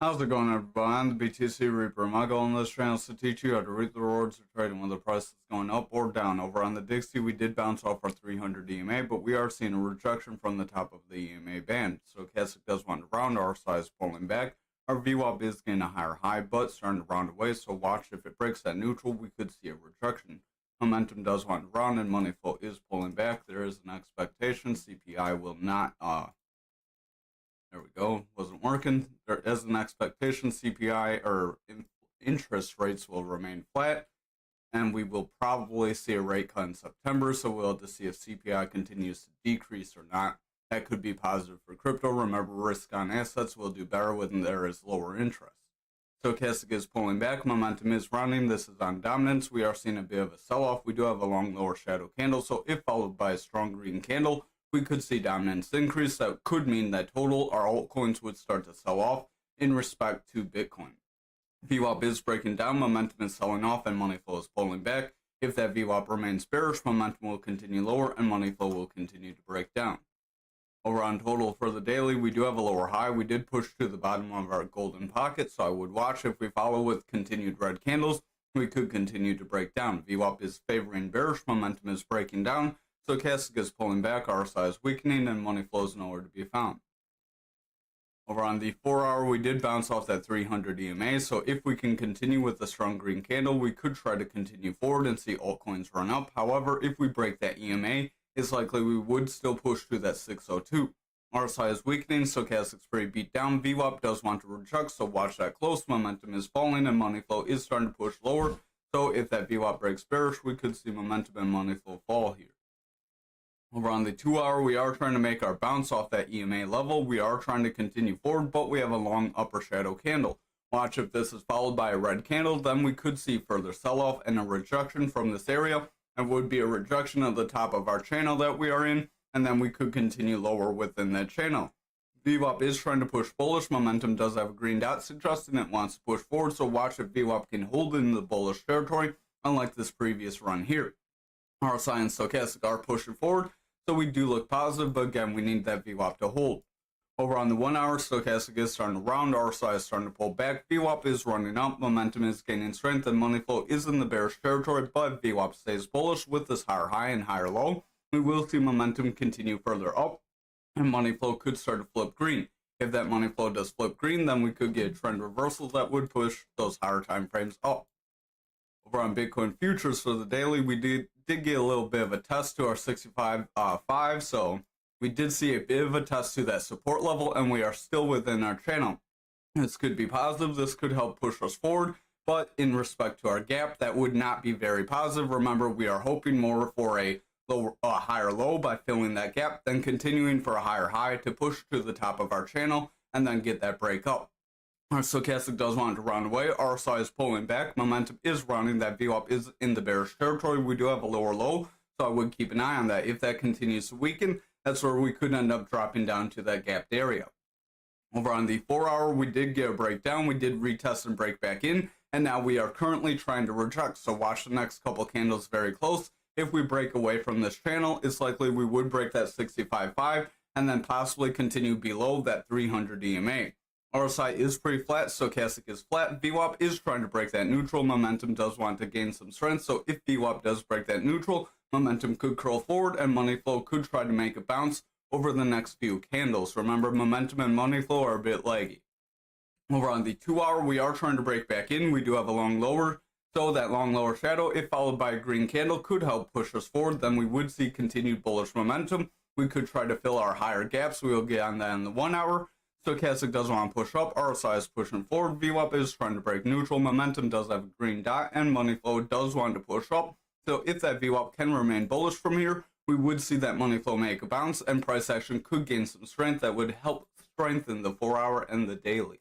How's it going, everybody? I'm the BTC Reaper. My goal on this channel is to teach you how to reap the rewards of trading when the price is going up or down. Over on the Dixie, we did bounce off our 300 EMA, but we are seeing a rejection from the top of the EMA band. So Stochastic does want to round, our size pulling back. Our VWAP is getting a higher high, but starting to round away, so watch if it breaks that neutral, we could see a rejection. Momentum does want to round, and money flow is pulling back. There is an expectation CPI will not, there we go, wasn't working. There is an expectation CPI or interest rates will remain flat, and we will probably see a rate cut in September, so we'll have to see if CPI continues to decrease or not. That could be positive for crypto. Remember, risk on assets will do better when there is lower interest. Stochastic is pulling back. Momentum is rounding. This is on dominance. We are seeing a bit of a sell-off. We do have a long lower shadow candle, so if followed by a strong green candle, we could see dominance increase. That could mean that total our altcoins would start to sell off in respect to Bitcoin. VWAP is breaking down, momentum is selling off, and money flow is pulling back. If that VWAP remains bearish, momentum will continue lower, and money flow will continue to break down. Over on total for the daily, we do have a lower high. We did push to the bottom of our golden pocket, so I would watch. If we follow with continued red candles, we could continue to break down. VWAP is favoring bearish, momentum is breaking down. Stochastic is pulling back, RSI is weakening, and money flow is nowhere to be found. Over on the 4 hour, we did bounce off that 300 EMA, so if we can continue with the strong green candle, we could try to continue forward and see altcoins run up. However, if we break that EMA, it's likely we would still push to that 602. RSI is weakening, Stochastic's pretty beat down. VWAP does want to reject, so watch that close. Momentum is falling, and money flow is starting to push lower. So if that VWAP breaks bearish, we could see momentum and money flow fall here. Over on the 2 hour, we are trying to make our bounce off that EMA level. We are trying to continue forward, but we have a long upper shadow candle. Watch if this is followed by a red candle, then we could see further sell-off and a rejection from this area. It would be a rejection of the top of our channel that we are in, and then we could continue lower within that channel. VWAP is trying to push bullish. Momentum does have a green dot suggesting it wants to push forward, so watch if VWAP can hold in the bullish territory, unlike this previous run here. RSI and Stochastic are pushing forward, so we do look positive, but again, we need that VWAP to hold. Over on the 1 hour, Stochastic is starting to round, RSI is starting to pull back, VWAP is running up, momentum is gaining strength, and money flow is in the bearish territory, but VWAP stays bullish with this higher high and higher low. We will see momentum continue further up, and money flow could start to flip green. If that money flow does flip green, then we could get a trend reversal that would push those higher time frames up. Over on Bitcoin futures for the daily, we did get a little bit of a test to our 65.5, so we did see a bit of a test to that support level, and we are still within our channel. This could be positive, this could help push us forward, but in respect to our gap, that would not be very positive. Remember, we are hoping more for a higher low by filling that gap, then continuing for a higher high to push to the top of our channel, and then get that break up. Our Stochastic does want to round away, RSI is pulling back, momentum is rounding, that VWAP is in the bearish territory. We do have a lower low, so I would keep an eye on that. If that continues to weaken, that's where we could end up dropping down to that gapped area. Over on the 4 hour, we did get a breakdown, we did retest and break back in, and now we are currently trying to reject, so watch the next couple candles very close. If we break away from this channel, it's likely we would break that 65.5 and then possibly continue below that 300 EMA. RSI is pretty flat, Stochastic is flat, VWAP is trying to break that neutral, momentum does want to gain some strength, so if VWAP does break that neutral, momentum could curl forward and money flow could try to make a bounce over the next few candles. Remember, momentum and money flow are a bit laggy. Over on the 2 hour, we are trying to break back in, we do have a long lower, so that long lower shadow, if followed by a green candle, could help push us forward, then we would see continued bullish momentum. We could try to fill our higher gaps, we will get on that in the 1 hour. Stochastic does want to push up, RSI is pushing forward, VWAP is trying to break neutral, momentum does have a green dot, and money flow does want to push up. So if that VWAP can remain bullish from here, we would see that money flow make a bounce, and price action could gain some strength that would help strengthen the 4 hour and the daily.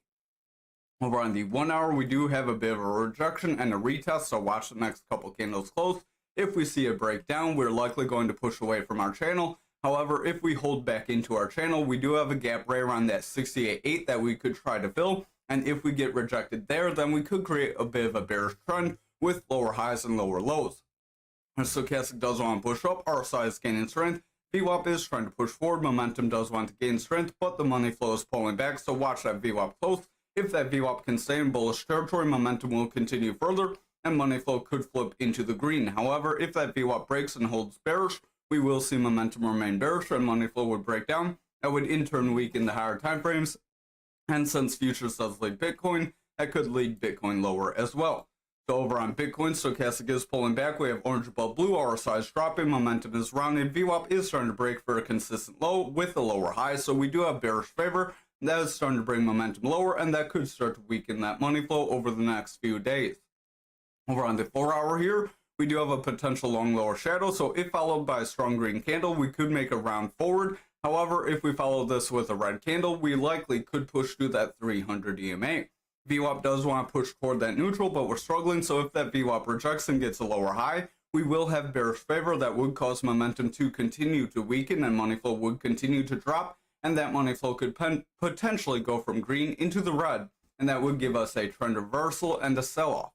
Over on the 1 hour, we do have a bit of a rejection and a retest, so watch the next couple candles close. If we see a breakdown, we're likely going to push away from our channel. However, if we hold back into our channel, we do have a gap right around that 68.8 that we could try to fill, and if we get rejected there, then we could create a bit of a bearish trend with lower highs and lower lows. Our Stochastic does want to push up, RSI is gaining strength, VWAP is trying to push forward, momentum does want to gain strength, but the money flow is pulling back, so watch that VWAP close. if that VWAP can stay in bullish territory, momentum will continue further and money flow could flip into the green. However, if that VWAP breaks and holds bearish, we will see momentum remain bearish and money flow would break down. That would in turn weaken the higher time frames. And since futures does lead Bitcoin, that could lead Bitcoin lower as well. So over on Bitcoin, stochastic is pulling back. We have orange above blue, RSI is dropping, momentum is rounding. VWAP is starting to break for a consistent low with a lower high. So we do have bearish favor. That is starting to bring momentum lower, and that could start to weaken that money flow over the next few days. Over on the 4 hour here, we do have a potential long lower shadow. So if followed by a strong green candle, we could make a round forward. However, if we follow this with a red candle, we likely could push through that 300 EMA. VWAP does want to push toward that neutral, but we're struggling. So if that VWAP rejects and gets a lower high, we will have bearish favor that would cause momentum to continue to weaken and money flow would continue to drop. And that money flow could potentially go from green into the red. And that would give us a trend reversal and a sell-off.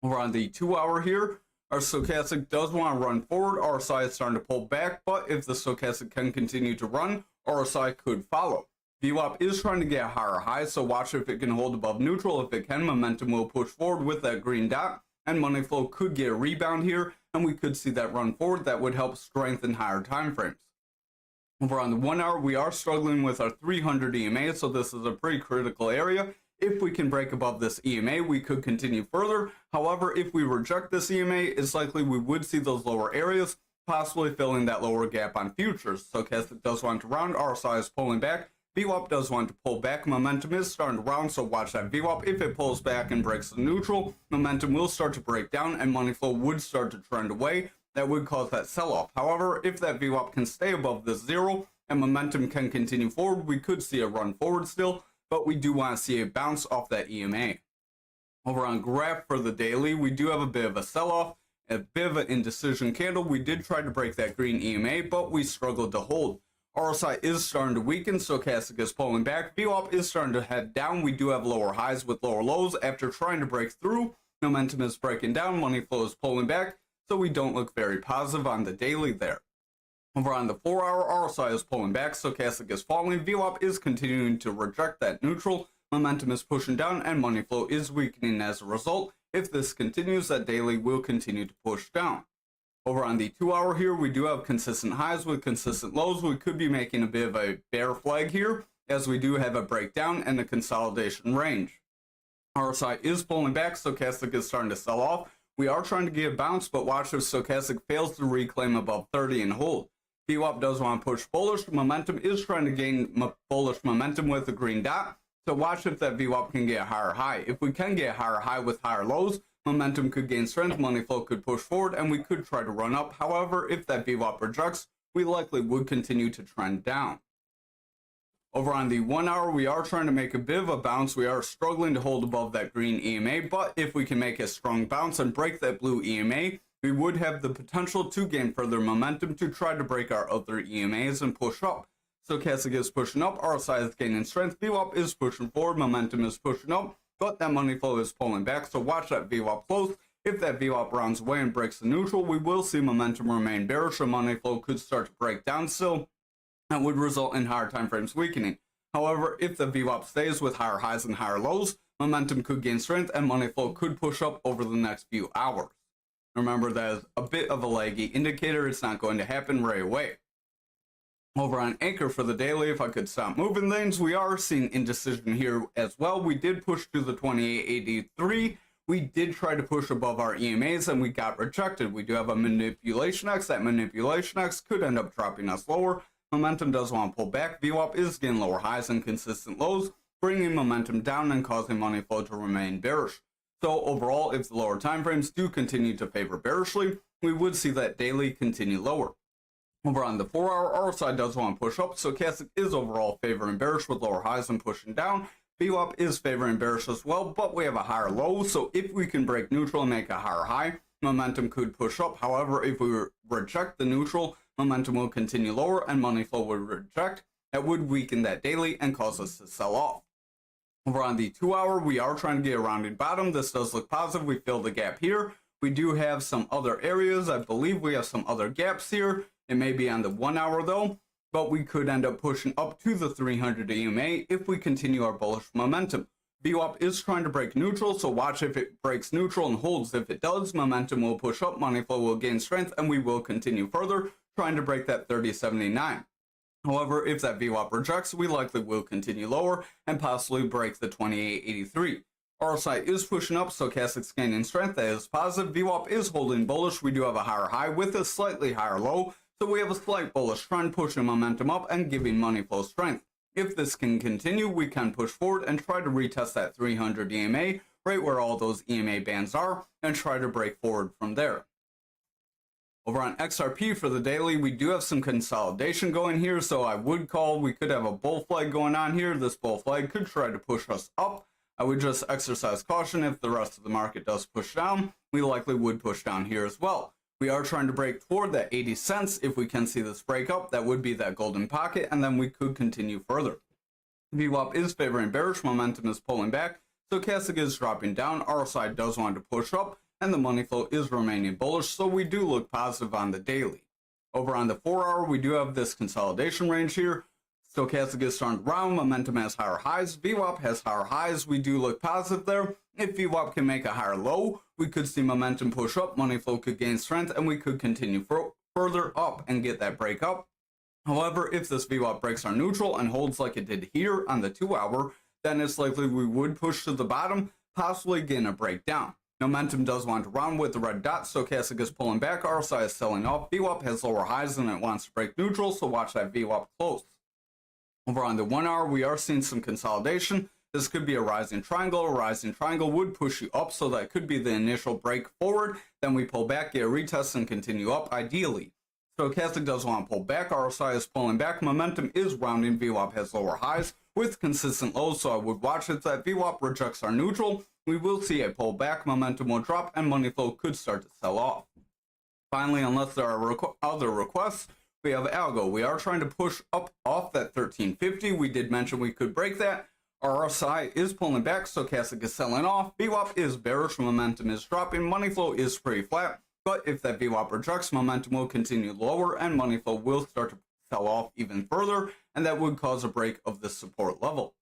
Over on the 2 hour here, our stochastic does want to run forward. RSI is starting to pull back, but if the stochastic can continue to run, RSI could follow. VWAP is trying to get higher highs, so watch if it can hold above neutral. If it can, momentum will push forward with that green dot, and money flow could get a rebound here, and we could see that run forward. That would help strengthen higher time frames. Over on the 1 hour, we are struggling with our 300 EMA, so this is a pretty critical area. If we can break above this EMA, we could continue further. However, if we reject this EMA, it's likely we would see those lower areas, possibly filling that lower gap on futures. Stochastic does want to round, RSI is pulling back. VWAP does want to pull back. Momentum is starting to round, so watch that VWAP. If it pulls back and breaks the neutral, momentum will start to break down and money flow would start to trend away. That would cause that sell-off. However, if that VWAP can stay above this zero and momentum can continue forward, we could see a run forward still, but we do want to see a bounce off that EMA. Over on graph for the daily, we do have a bit of a sell-off, a bit of an indecision candle. We did try to break that green EMA, but we struggled to hold. RSI is starting to weaken, stochastic is pulling back. VWAP is starting to head down. We do have lower highs with lower lows. After trying to break through, momentum is breaking down, money flow is pulling back, so we don't look very positive on the daily there. Over on the 4 hour, RSI is pulling back, stochastic is falling, VWAP is continuing to reject that neutral, momentum is pushing down, and money flow is weakening as a result. If this continues, that daily will continue to push down. Over on the 2 hour here, we do have consistent highs with consistent lows. We could be making a bit of a bear flag here, as we do have a breakdown and a consolidation range. RSI is pulling back, stochastic is starting to sell off. We are trying to get a bounce, but watch if stochastic fails to reclaim above 30 and hold. VWAP does want to push bullish. Momentum is trying to gain bullish momentum with a green dot. So watch if that VWAP can get a higher high. If we can get a higher high with higher lows, momentum could gain strength, money flow could push forward, and we could try to run up. However, if that VWAP rejects, we likely would continue to trend down. Over on the 1 hour, we are trying to make a bit of a bounce. We are struggling to hold above that green EMA, but if we can make a strong bounce and break that blue EMA, we would have the potential to gain further momentum to try to break our other EMAs and push up. Stochastic is pushing up, RSI is gaining strength, VWAP is pushing forward, momentum is pushing up, but that money flow is pulling back, so watch that VWAP close. If that VWAP rounds away and breaks the neutral, we will see momentum remain bearish and money flow could start to break down still. That would result in higher time frames weakening. However, if the VWAP stays with higher highs and higher lows, momentum could gain strength and money flow could push up over the next few hours. Remember, that is a bit of a laggy indicator. It's not going to happen right away. Over on Ankr for the daily, if I could stop moving things, we are seeing indecision here as well. We did push through the 2883. We did try to push above our EMAs and we got rejected. We do have a manipulation X. That manipulation X could end up dropping us lower. Momentum does want to pull back. VWAP is getting lower highs and consistent lows, bringing momentum down and causing money flow to remain bearish. So overall, if the lower time frames do continue to favor bearishly, we would see that daily continue lower. Over on the 4 hour, RSI does want to push up. Stochastic is overall favoring bearish with lower highs and pushing down. VWAP is favoring bearish as well, but we have a higher low. So if we can break neutral and make a higher high, momentum could push up. However, if we reject the neutral, momentum will continue lower and money flow would reject. That would weaken that daily and cause us to sell off. Over on the 2 hour, we are trying to get a rounded bottom. This does look positive. We filled the gap here. We do have some other areas. I believe we have some other gaps here. It may be on the 1 hour though, but we could end up pushing up to the 300 EMA if we continue our bullish momentum. VWAP is trying to break neutral, so watch if it breaks neutral and holds. If it does, momentum will push up, money flow will gain strength, and we will continue further, trying to break that 30.79. However, if that VWAP rejects, we likely will continue lower and possibly break the 28.83. RSI is pushing up, stochastic's gaining strength. That is positive. VWAP is holding bullish. We do have a higher high with a slightly higher low, so we have a slight bullish trend pushing momentum up and giving money flow strength. If this can continue, we can push forward and try to retest that 300 EMA, right where all those EMA bands are, and try to break forward from there. Over on XRP for the daily, we do have some consolidation going here, so I would call we could have a bull flag going on here. This bull flag could try to push us up. I would just exercise caution. If the rest of the market does push down, we likely would push down here as well. We are trying to break toward that 80 cents. If we can see this break up, that would be that golden pocket, and then we could continue further. VWAP is favoring bearish, momentum is pulling back, stochastic is dropping down, RSI does want to push up, and the money flow is remaining bullish, so we do look positive on the daily. Over on the 4-hour, we do have this consolidation range here. Stochastic is starting to round, momentum has higher highs, VWAP has higher highs, we do look positive there. If VWAP can make a higher low, we could see momentum push up, money flow could gain strength, and we could continue further up and get that break up. However, if this VWAP breaks our neutral and holds like it did here on the 2-hour, then it's likely we would push to the bottom, possibly getting a breakdown. Momentum does want to round with the red dot, stochastic is pulling back, RSI is selling off, VWAP has lower highs and it wants to break neutral, so watch that VWAP close. Over on the 1-hour, we are seeing some consolidation. This could be a rising triangle. A rising triangle would push you up, so that could be the initial break forward. Then we pull back, get a retest, and continue up, ideally. Stochastic does want to pull back. RSI is pulling back. Momentum is rounding. VWAP has lower highs with consistent lows, so I would watch it that VWAP rejects our neutral. We will see a pullback. Momentum will drop, and money flow could start to sell off. Finally, unless there are other requests, we have ALGO. We are trying to push up off that 1350. We did mention we could break that. RSI is pulling back, stochastic is selling off, VWAP is bearish, momentum is dropping, money flow is pretty flat, but if that VWAP rejects, momentum will continue lower and money flow will start to sell off even further, and that would cause a break of the support level.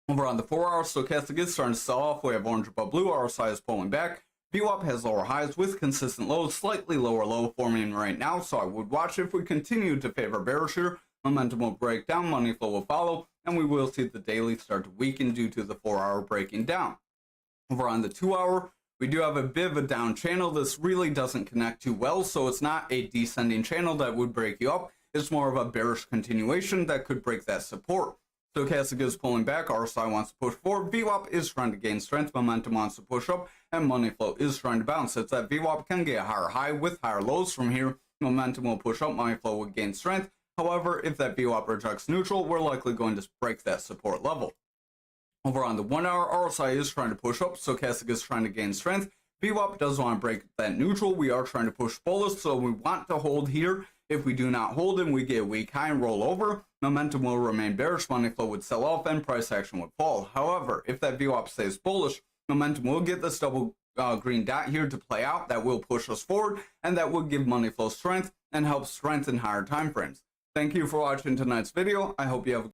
Over on the 4-hour, stochastic is starting to sell off. We have orange above blue, RSI is pulling back, VWAP has lower highs with consistent lows, slightly lower low forming right now, so I would watch if we continue to favor bearish here. Momentum will break down, money flow will follow, and we will see the daily start to weaken due to the 4-hour breaking down. Over on the 2-hour, we do have a bit of a down channel. This really doesn't connect too well, so it's not a descending channel that would break you up. It's more of a bearish continuation that could break that support. Stochastic is pulling back, RSI wants to push forward, VWAP is trying to gain strength, momentum wants to push up, and money flow is trying to bounce. It's that VWAP can get a higher high with higher lows from here. Momentum will push up, money flow will gain strength. However, if that VWAP rejects neutral, we're likely going to break that support level. Over on the 1-hour, RSI is trying to push up, stochastic is trying to gain strength. VWAP does want to break that neutral. We are trying to push bullish, so we want to hold here. If we do not hold and we get a weak high and roll over, momentum will remain bearish, money flow would sell off, and price action would fall. However, if that VWAP stays bullish, momentum will get this double green dot here to play out. That will push us forward, and that will give money flow strength and help strengthen higher time frames. Thank you for watching tonight's video. I hope you have a